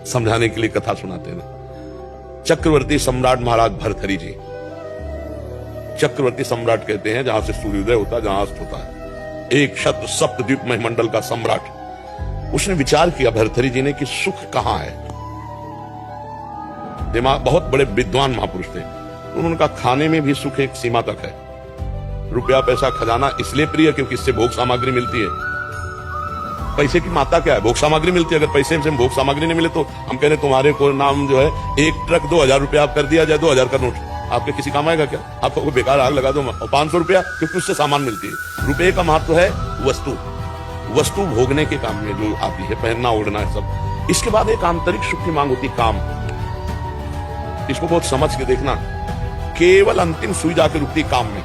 समझाने के लिए कथा सुनाते हैं। चक्रवर्ती सम्राट महाराज भर्तहरि जी, चक्रवर्ती सम्राट कहते हैं जहां से सूर्योदय होता है, जहां अस्त होता है, एक शत सप्तद्वीप मंडल का सम्राट। उसने विचार किया भर्तहरि जी ने कि सुख कहां है। दिमाग, बहुत बड़े विद्वान महापुरुष थे। उन्होंने कहा खाने में भी सुख एक सीमा तक है। रुपया पैसा खजाना इसलिए प्रिय क्योंकि इससे भोग सामग्री मिलती है। पैसे की माता क्या है? भोग सामग्री मिलती है। अगर पैसे से भोग सामग्री नहीं मिले तो हम कह रहे तुम्हारे को नाम जो है एक ट्रक 2000 रुपया आप कर दिया जाए, 2000 का नोट आपके किसी काम आएगा क्या? आपको कोई बेकार आग लगा दो। 500 रुपया क्योंकि उससे सामान मिलती है। रुपये का महत्व है वस्तु भोगने के काम में जो आती है, पहनना ओढ़ना है सब। इसके बाद एक आंतरिक सुख की मांग होती काम। इसको बहुत समझ के देखना। केवल अंतिम सुई जाकर रुकती काम में,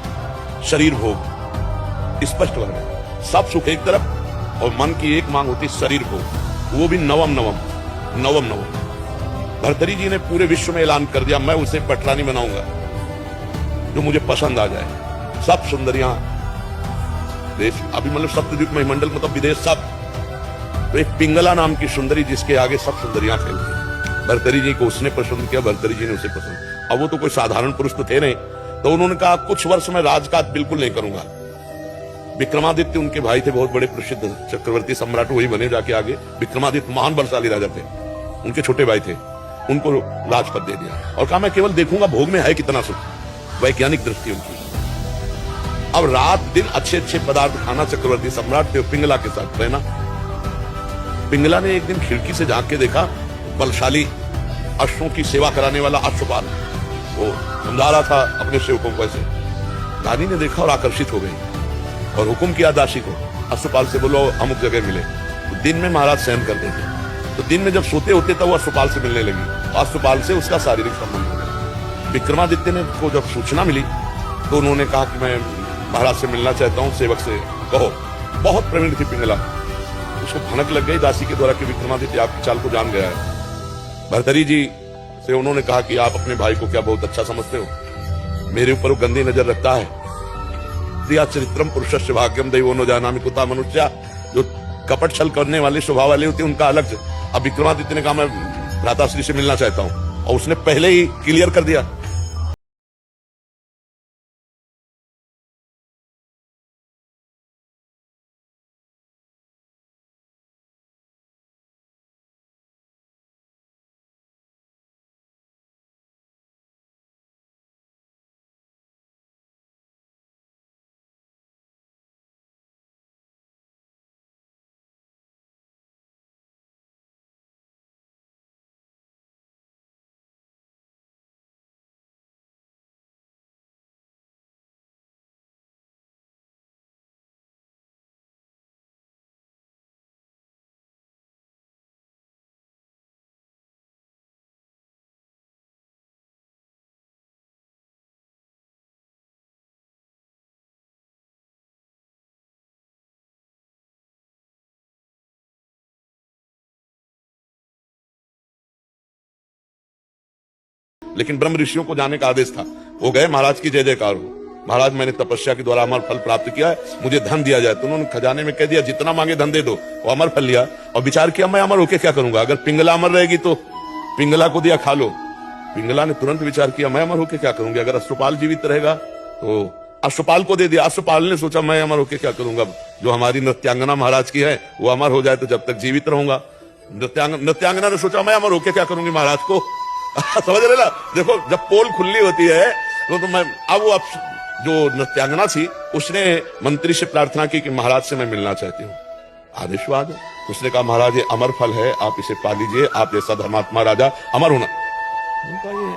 शरीर भोग। स्पष्ट वर्णन, सब सुख एक तरफ और मन की एक मांग होती शरीर भोग, वो भी नवम। भर्तहरि जी ने पूरे विश्व में ऐलान कर दिया मैं उसे पटरानी बनाऊंगा जो मुझे पसंद आ जाए। सब सुंदरियां देश, अभी मतलब सप्तद्वीप मंडल मतलब विदेश सब। तो एक पिंगला नाम की सुंदरी जिसके आगे सब सुंदरियां फैलती। भर्तहरि जी को उसने पसंद किया, भर्तहरि जी ने उसे पसंद। अब वो तो कोई साधारण पुरुष तो थे नहीं, तो उन्होंने कहा कुछ वर्ष में राजकाज बिल्कुल नहीं करूंगा। विक्रमादित्य उनके भाई थे, बहुत बड़े प्रसिद्ध चक्रवर्ती सम्राट, वही बने जाके आगे। विक्रमादित्य महान बलशाली राजा थे, उनके छोटे भाई थे। उनको राजपद दे दिया और कहा मैं केवल देखूंगा भोग में है कितना सुख। वैज्ञानिक दृष्टि उनकी। अब रात दिन अच्छे अच्छे पदार्थ खाना। चक्रवर्ती सम्राट थे, पिंगला के साथ रहना। पिंगला ने एक दिन खिड़की से झांक के देखा, बलशाली अश्वों की सेवा कराने वाला अश्वपाल वो समझा रहा था अपने सेवकों को ऐसे। रानी ने देखा और आकर्षित हो गई और हुक्म किया दासी को, अश्वपाल से बोलो अमुक जगह मिले। तो दिन में महाराज सहन करते थे, तो दिन में जब सोते होते तब वो अश्वपाल से मिलने लगी। अश्वपाल से उसका शारीरिक संबंध हो गया। विक्रमादित्य ने को जब सूचना मिली तो उन्होंने कहा कि मैं महाराज से मिलना चाहता हूं, सेवक से कहो। बहुत प्रवीण थी पिंगला, उसको भनक लग गई दासी के द्वारा कि विक्रमादित्य आपकी चाल को जान गया है। भर्तहरि जी से उन्होंने कहा कि आप अपने भाई को क्या बहुत अच्छा समझते हो? मेरे ऊपर वो गंदी नजर रखता है। प्रिया चरित्रम पुरुषस्य भाग्यम दैवो न जानामि कुता मनुष्या। जो कपट छल करने वाले स्वभाव वाले होते हैं उनका अलग। अब विक्रमादित्य ने कहा मैं भ्राताश्री से मिलना चाहता हूं और उसने पहले ही क्लियर कर दिया। लेकिन ब्रह्म ऋषियों को जाने का आदेश था। वो गए, महाराज की जय जयकार हो। महाराज मैंने तपस्या के द्वारा अमर फल प्राप्त किया है, मुझे धन दिया जाए। तो उन्होंने खजाने में कह दिया जितना मांगे धन दे दो। वो अमर फल लिया और विचार किया मैं अमर होके क्या करूंगा? अगर पिंगला अमर रहेगी तो पिंगला को दिया खा लो। पिंगला ने तुरंत विचार किया मैं अमर होके क्या करूंगी? अगर अश्वपाल जीवित रहेगा तो अश्वपाल को दे दिया। अश्वपाल ने सोचा मैं अमर होके क्या करूंगा? जो हमारी नृत्यांगना महाराज की है वो अमर हो जाए तो जब तक जीवित रहूंगा। नृत्यांगना ने सोचा मैं अमर होके क्या करूंगी महाराज को। समझ रहे ना? देखो जब पोल खुली होती है तो मैं अब जो नृत्यांगना थी उसने मंत्री से प्रार्थना की कि महाराज से मैं मिलना चाहती हूँ। आदेशवाद उसने कहा महाराज ये अमर फल है, आप इसे पा लीजिए, आप जैसा धर्मात्मा राजा अमर होना। ये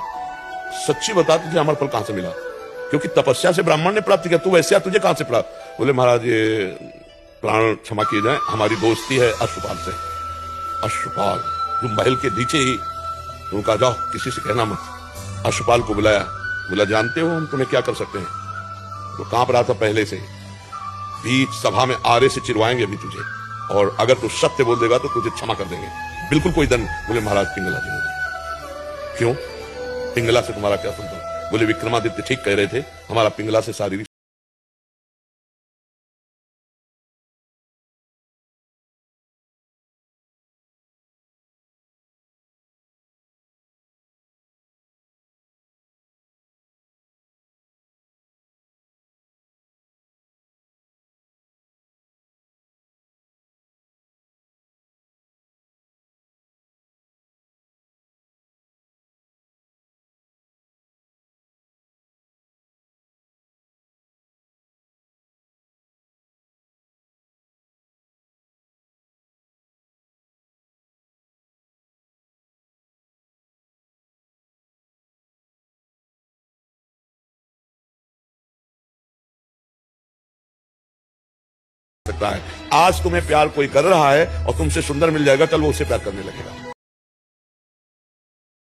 सच्ची बता तुझे अमर फल कहां से मिला? क्योंकि तपस्या से ब्राह्मण ने प्राप्त किया, तू वैसे तुझे कहां से प्राप्त? बोले महाराज ये प्राण क्षमा किए जाए, हमारी दोस्ती है अश्वपाल से। अश्वपाल जो महल के नीचे ही, उनका जाओ किसी से कहना मत। अश्वपाल को बुलाया, बोला जानते हो हम तुम्हें क्या कर सकते हैं? तो कांप रहा था पहले से। बीच सभा में आरे से चिरवाएंगे अभी तुझे, और अगर तू सत्य बोल देगा तो तुझे क्षमा कर देंगे, बिल्कुल कोई दंड। बोले महाराज पिंगला जी ने। क्यों? पिंगला से तुम्हारा क्या संबंध? बोले विक्रमादित्य ठीक कह रहे थे, हमारा पिंगला से शारीरिक सकता है। आज तुम्हें प्यार कोई कर रहा है और तुमसे सुंदर मिल जाएगा, कल वो उसे प्यार करने लगेगा।